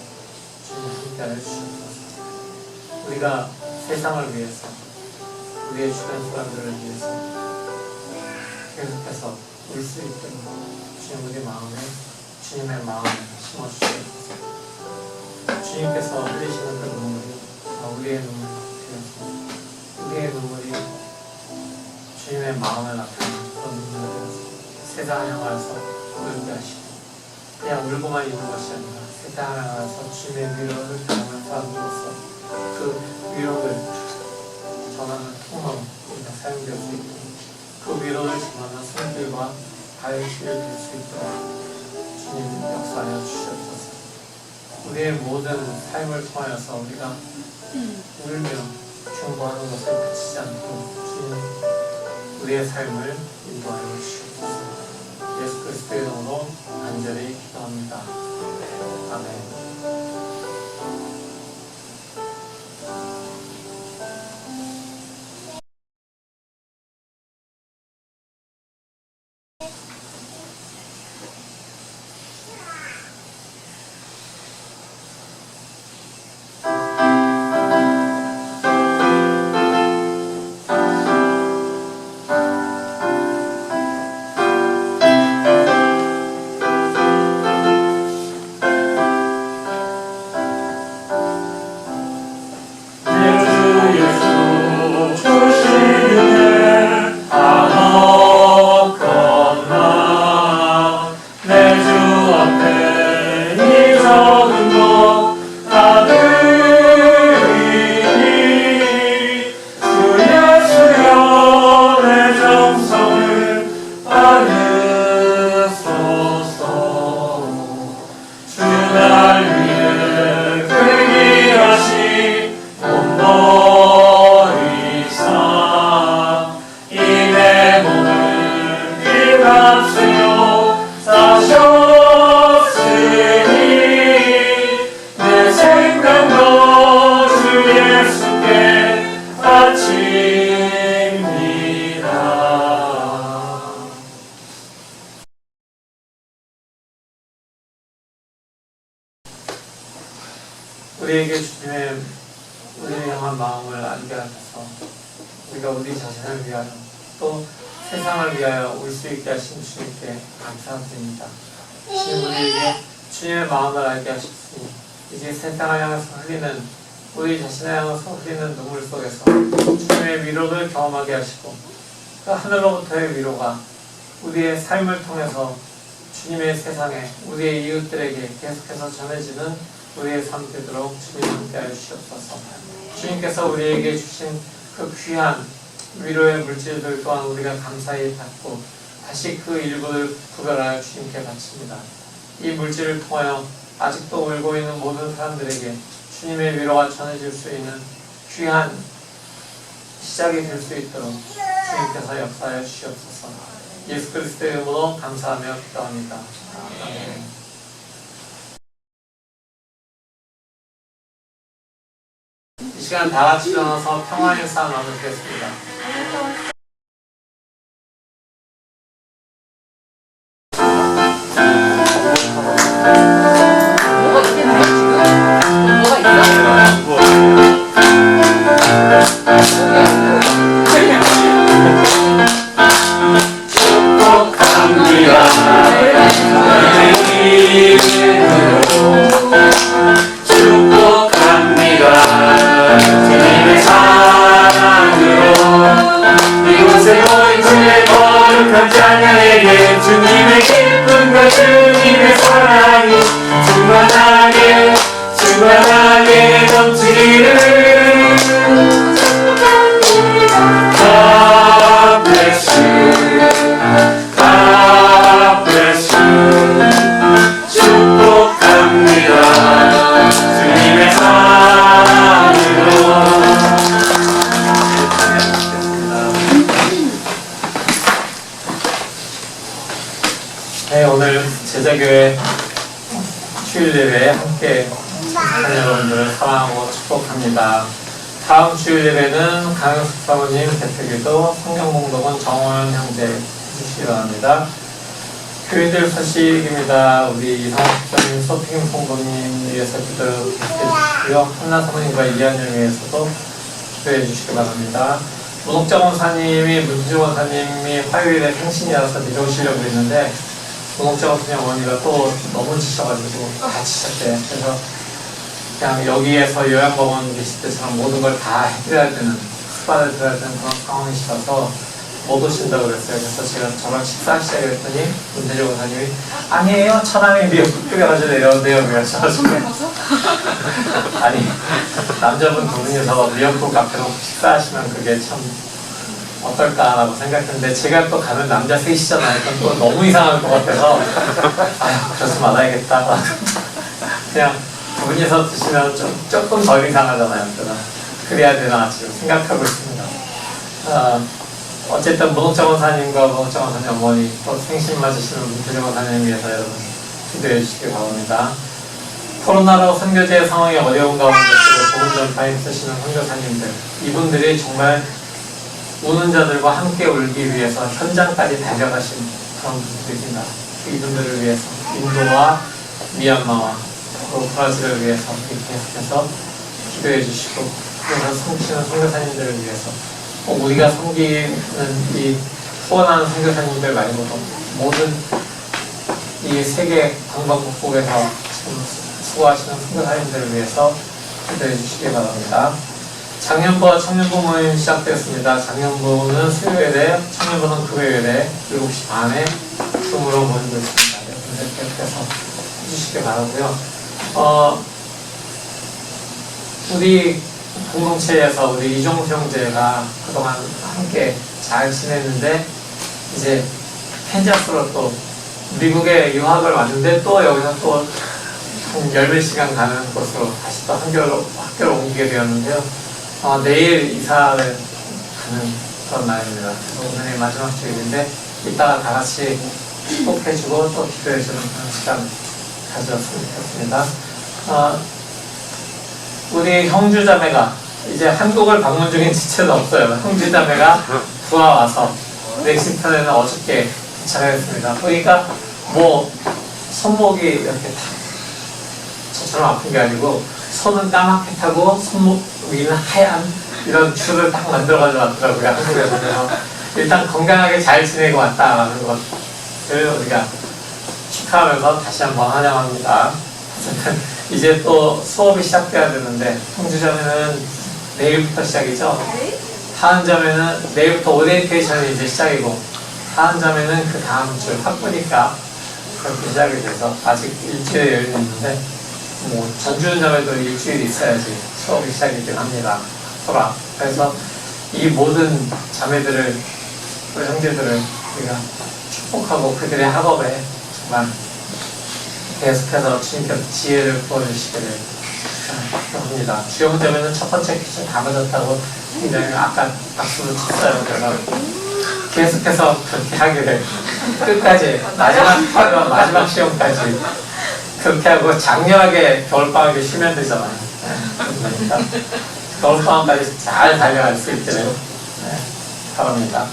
주님 함께하여 주시옵소서. 우리가 세상을 위해서, 우리의 주변 사람들을 위해서 계속해서 울 수 있도록 주님 우리 마음에 주님의 마음을 심어주시옵소서. 주님께서 흘리시는 그 눈물이 우리의 눈물이 되어서, 우리의 눈물이 주님의 마음을 나타내는 그런 눈물이 되어서 세상을 향하여서 울게 하시고, 그냥 울고만 있는 것이 아니라 세상을 향하여서 주님의 위로를 전하는 사람으로서 그 위로를 전하는 통로로 우리가 사용될 수 있도록, 그 위로를 전하는 손길과 다윗을 될 수 있도록 주님 역사하여 주시옵소서. 우리의 모든 삶을 통하여서 우리가 울며 중보하는 것을 그치지 않도록 주님 우리의 삶을 인도하여 주시옵소서. 예수 그리스도의 이름으로 간절히 기도합니다. 아멘. 하셔서 우리가 우리 자신을 위하여 또 세상을 위하여 올 수 있게 하신 주님께 감사드립니다. 주님 우리에게 주님의 마음을 알게 하셨으니 이제 세상을 향해서 흘리는 우리 자신을 향해서 흘리는 눈물 속에서 주님의 위로를 경험하게 하시고 그 하늘로부터의 위로가 우리의 삶을 통해서 주님의 세상에 우리의 이웃들에게 계속해서 전해지는 우리의 삶 되도록 주님 함께하여 주시옵소서. 주님께서 우리에게 주신 그 귀한 위로의 물질들 또한 우리가 감사히 받고 다시 그 일부를 구별하여 주님께 바칩니다. 이 물질을 통하여 아직도 울고 있는 모든 사람들에게 주님의 위로가 전해질 수 있는 귀한 시작이 될 수 있도록 주님께서 역사하여 주시옵소서. 예수 그리스도의 이름으로 감사하며 기도합니다. 아멘. 이 시간 다 같이 일어나서 평화 인사 나누겠습니다. 뭐가 있겠네 지금? 뭐가 있어? 축복합니다. 주님의 사랑으로 이곳에 모인 주의 거룩한 찬양에게 주님의 기쁨과 주님의 사랑이 충만하게 넘치기를. God bless you. God bless you. 축복합니다. 주님의 사랑으로. 네, 오늘 제자교회 주일 예배에 함께 참석한 여러분들을 사랑하고 축복합니다. 다음 주일 예배는 강영숙 사모님 대표기도, 성경봉독은 정호연 형제 해주시기 바랍니다. 교회들 소식입니다. 우리 이상호 집사님, 소핑 성도님 위해서 기도해 주시고요. 한나 사모님과 이한을 위해서도 기도해 주시기 바랍니다. 문옥자 원사님이, 문주 원사님이 화요일에 생신이라서 내려오시려고 했는데 문옥자 원사님 어머니가 또 너무 지쳐가지고 다치셨대요. 그래서 그냥 여기에서 요양병원 계실 때처럼 모든 걸 다 해드려야 되는, 수발을 드려야 되는 그런 상황이시라서 못 오신다고 그랬어요. 그래서 제가 저랑 식사하시자고 했더니 문대조 원사님이 아니에요, 천안에 미역국 끓여가지고 내려오세요 그러셔가지고 아니 남자분 두 분이서 미역국 앞에 놓고 식사하시면 그게 참 어떨까라고 생각했는데 제가 또 가면 남자 셋이잖아요. 그럼 또 너무 이상할 것 같아서 아휴 그러지 말아야겠다. 그냥 두 분이서 드시면 조금 덜 이상하잖아요. 그래야 되나 지금 생각하고 있습니다. 어쨌든 문옥자 원사님과 문옥자 원사님 어머니 또 생신 맞으시는 문태정 원사님 위해서 여러분 기도해 주시기 바랍니다. 코로나로 선교제 상황이 어려운 가운데 복음 전파에 쓰시는 선교사님들, 이분들이 정말 우는 자들과 함께 울기 위해서 현장까지 달려가신 그런 분들입니다. 이분들을 위해서 인도와 미얀마와 또 브라질을 위해서 계속해서 기도해 주시고, 그래서 섬기시는 선교사님들을 위해서 꼭 우리가 섬기는 이 후원하는 선교사님들 말고도 모든 이 세계 방방곡곡에서 지금 수고하시는 선교사님들을 위해서 기도해 주시기 바랍니다. 작년부와 청년부 모임 시작되었습니다. 작년부는 수요일에, 청년부는 금요일에 7시 반에 줌으로 모이고 있습니다. 여러분들 계속해서 해주시기 바라고요. 우리 공동체에서 우리 이종수 형제가 그동안 함께 잘 지냈는데 이제 펜자스로 또 미국에 유학을 왔는데 또 여기서 또 한 10몇 시간 가는 곳으로 다시 또 학교를 옮기게 되었는데요. 내일 이사를 가는 그런 날입니다. 오늘의 마지막 주일인데 이따가 다 같이 축복해주고 또 기도해주는 그런 시간 가졌으면 좋겠습니다. 우리 형주자매가 이제 한국을 방문 중인 지체는 없어요. 형주자매가 부하와서 멕시코에는 어저께 도착했습니다. 그러니까 뭐 손목이 이렇게 저처럼 아픈 게 아니고 손은 까맣게 타고 손목 위는 하얀 이런 추를 딱 만들어가지고 왔더라고요. 한국에서. 일단 건강하게 잘 지내고 왔다는 것을 우리가 축하하면서 다시 한번 환영합니다. 어쨌든 이제 또 수업이 시작돼야 되는데 청주점에는 내일부터 시작이죠. 하은점에는 내일부터 오리엔테이션이 이제 시작이고 하은점에는 그 다음 주 학부니까 그렇게 시작이 돼서 아직 일주일에 여유는 있는데 뭐 전주점에도 일주일 있어야지 수업이 시작이긴 합니다. 그래서 이 모든 자매들을 우리 형제들을 우리가 축복하고 그들의 학업에 정말 계속해서 주님께서 지혜를 부어주시기를 합니다. 주영점에는 첫 번째 퀴즈 다 맞았다고 굉장히 아까 박수를 쳤어요. 제가 계속해서 그렇게 하기를 끝까지 마지막 시험까지 그렇게 하고 장렬하게 겨울방학에 쉬면 되잖아요. 그러니까 겨울방학까지 잘 달려갈 수 있기를 바랍니다.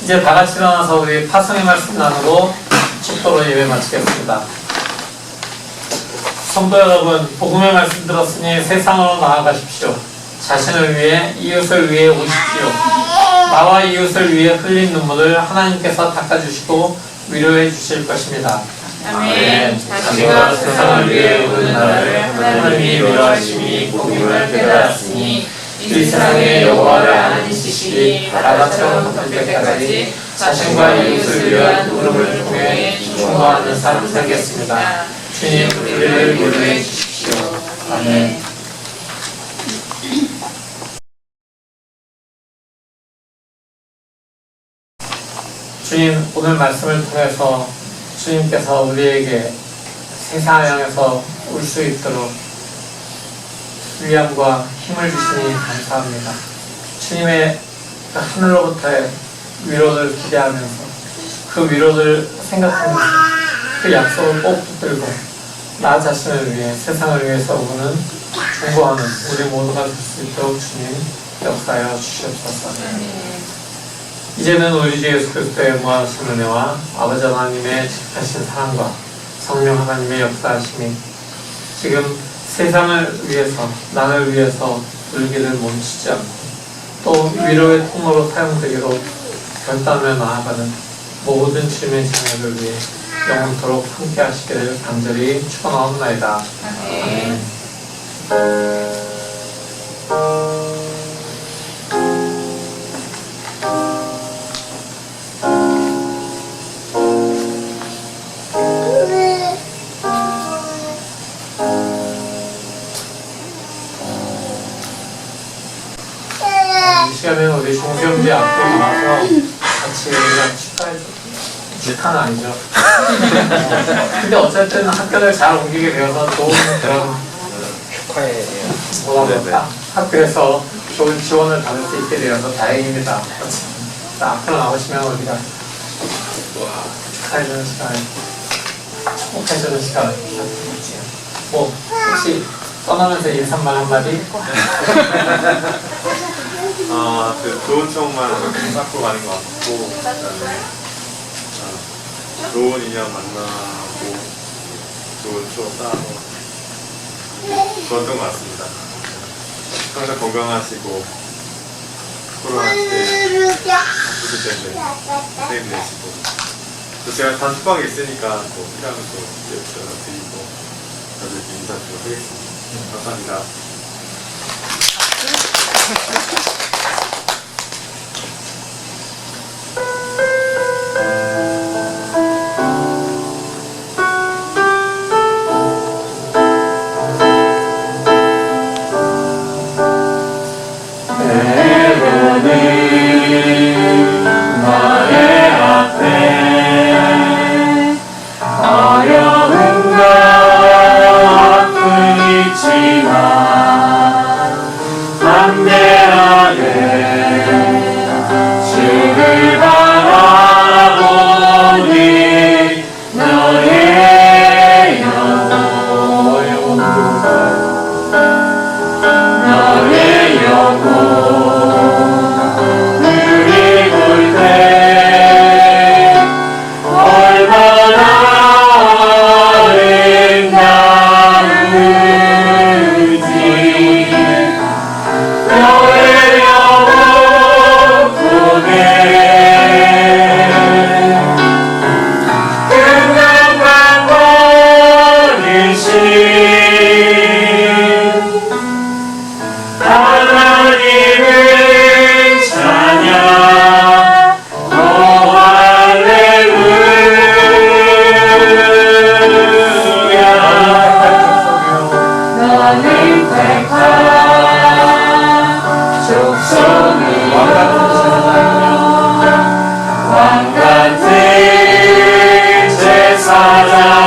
이제 다 같이 일어나서 우리 파송의 말씀 나누고 축도로 예배 마치겠습니다. 성도 여러분, 복음의 말씀 들었으니 세상으로 나아가십시오. 자신을 위해 이웃을 위해 오십시오. 나와 이웃을 위해 흘린 눈물을 하나님께서 닦아주시고 위로해 주실 것입니다. 아멘. 자신과 세상을 위해 오는 나를 하나님이 위로하심이 복음을 깨달았으니 이 세상의 여호와를 아는 지식이 바다처럼 될 때까지 자신과 이웃을 위한 울음을 통해 충고하는 삶을 살겠습니다. 주님 우리를 위로해 주십시오. 아멘. 주님 오늘 말씀을 통해서 주님께서 우리에게 세상을 향해서 올 수 있도록 위안과 힘을 주시니 감사합니다. 주님의 그 하늘로부터의 위로를 기대하면서 그 위로를 생각하면서 그 약속을 꼭 붙들고 나 자신을 위해 세상을 위해서 오는 중보하는 우리 모두가 될 수 있도록 주님 역사하여 주시옵소서. 이제는 우리 주 예수 그리스도의 무한하신 은혜와 아버지 하나님의 직하신 사랑과 성령 하나님의 역사하심이 지금 세상을 위해서 나를 위해서 울기를 멈추지 않고 또 위로의 통로로 사용되기로 결단을 나아가는 모든 주님의 자녀를 위해 영원토록 함께 하시기를 간절히 축원하옵나이다. 아멘. 이 시간에는 우리 종수형제 앞으로 나와서 같이 우리가 축하는 아니죠. 근데 어쨌든 학교를 잘 옮기게 되어서 좋은 그런 축하에 학교에서 좋은 지원을 받을 수 있게 되어서 다행입니다. 자, 앞으로 나오시면 우리가 축하해주는 시간, 축복해주는 시간 뭐 혹시 떠나면서 인사말 한마디? 그 좋은 추억만 쌓고 가는 것 같고, 그다음에 좋은 인연 만나고 좋은 추억 쌓고 그랬던 것 같습니다. 항상 건강하시고 코로나 때 아프실 때는 선생님 되시고 또 제가 단톡방에 있으니까 또 필요하면 또 연락드리고 다들 이렇게 인사드리도록 하겠습니다. 감사합니다. 반대하게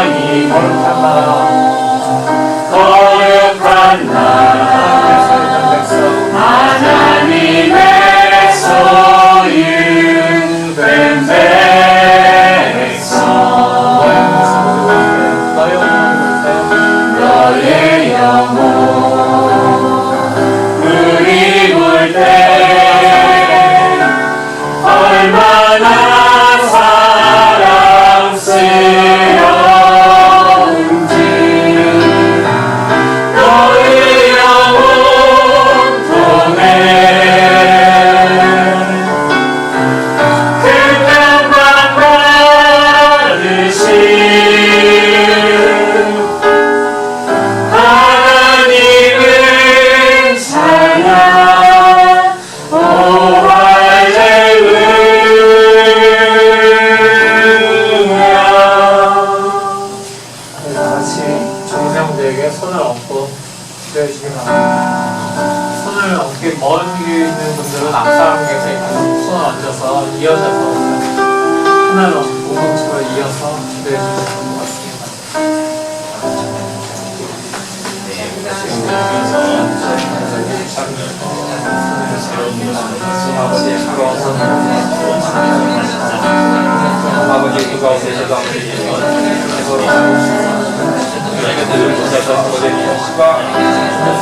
하나님 거룩한 나라 거룩한 나라 하나님의 소유된 백성 너의 영혼 물이 볼 때 얼마나 사랑스러운지 너의 영혼 통해 그 평강 받으신 하나님은 찬양 오 할렐루야. 다 같이 정세형제에게 손을 얹고 기도해 주기 바랍니다. 손을 얹기 먼 길에 있는 분들은 앞사람에게 손을 얹어서 이어져서 하나로 공동체로 이어서 기도해 주시면 좋을 것 같습니다. 아버지 그 가운데서도 저희가 늘 보셔서 아버지 시와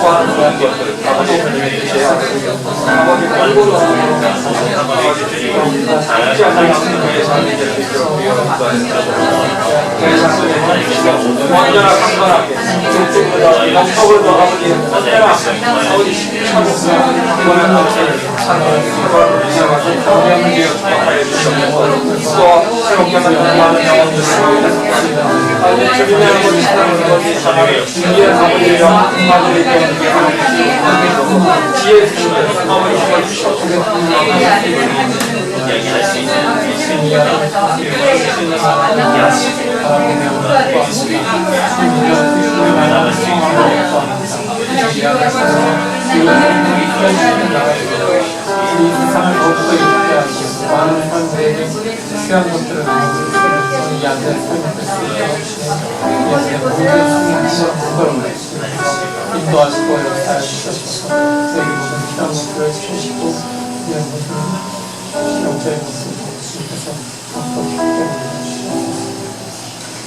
구하는 모든 것들 아버지 하나님의 뜻에 아버지 얼굴로 아버지 주시고 참지 않는 양심의 삶이 될 수 있도록 위하여 기도하였습니다. 저희 삶의 주시고 언제나 강건하게 영적으로도 아버지 언제나 아버지 신실하고 이번에 아버지 찬양을 이어가서 경험을 지어 축복하여 주시옵소서. 또 새롭게 만든 많은 영혼들 아버지 주님의 아버지 사랑을 아버지 주님의 아버지 영혼들이 되게 지혜 주시면 아버지 주시옵소서. 이야기할 수 있는 이 세상을 더욱더 이롭게 하시고 많은 사람들에게 귀한 것들을 나누고 이 안전을 설명할 수 있도록 주님 모든 승리하시고 건강을 인도하시고 역사해 주셔서 저에게 모든 귀한 것들을 주시고 이런 모든 영적인 것을 주님께서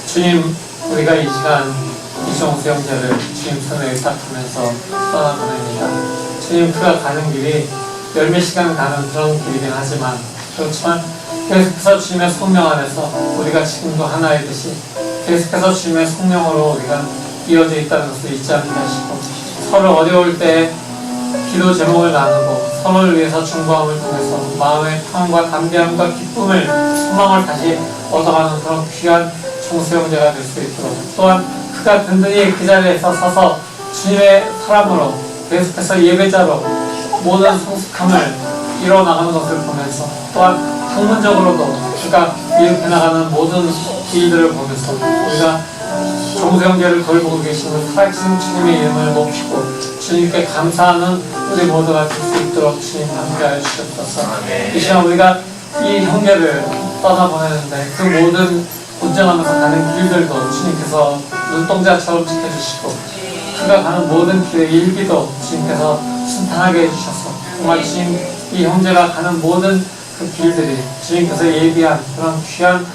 주님, 우리가 이 시간 이정수 형제를 주님 손에 의탁하면서 떠나보냅니다. 주님, 그가 가는 길이 열몇 시간 가는 그런 길이긴 하지만 그렇지만 계속해서 주님의 성령 안에서 우리가 지금도 하나이듯이 계속해서 주님의 성령으로 우리가 이어져 있다는 것을 잊지 않게 하시고 서로 어려울 때 기도 제목을 나누고 서로를 위해서 중보함을 통해서 마음의 평안과 담대함과 기쁨을 소망을 다시 얻어가는 그런 귀한 정수형제가 될 수 있도록 또한 그가 든든히 그 자리에서 서서 주님의 사람으로 계속해서 예배자로 모든 성숙함을 이뤄나가는 것을 보면서 또한 학문적으로도 그가 이렇게 나가는 모든 일들을 보면서 우리가 정수형제를 돌보고 계시는 살아계신 주님의 이름을 높이고 주님께 감사하는 우리 모두가 될 수 있도록 주님 함께하여 주셨소서. 이 시간 우리가 이 형제를 떠나보내는데 그 모든 운전하면서 가는 길들도 주님께서 눈동자처럼 지켜주시고 그가 가는 모든 길의 일기도 주님께서 순탄하게 해주셔서 정말 주님 이 형제가 가는 모든 그 길들이 주님께서 예비한 그런 귀한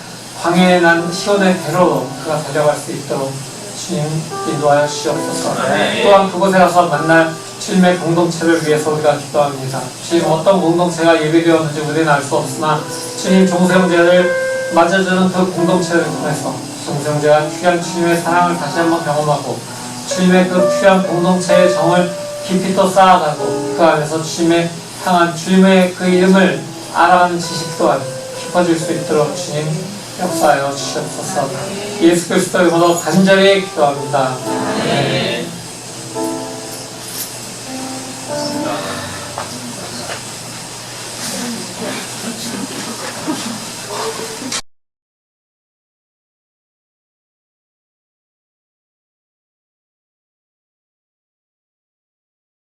광해에 난 시온의 대로로 그가 달려갈 수 있도록 주님 인도하여 주시옵소서. 또한 그곳에 가서 만날 주님의 공동체를 위해서 우리가 기도합니다. 주님 어떤 공동체가 예비되었는지 우리는 알 수 없으나 주님 종생제를 맞아주는 그 공동체를 통해서 종생제가 귀한 주님의 사랑을 다시 한번 경험하고 주님의 그 귀한 공동체의 정을 깊이 또 쌓아가고 그 안에서 주님의 향한 주님의 그 이름을 알아가는 지식 또한 깊어질 수 있도록 주님 역사하여 주시옵소서. 예수 그리스도의 이름으로 간절히 기도합니다. 아멘.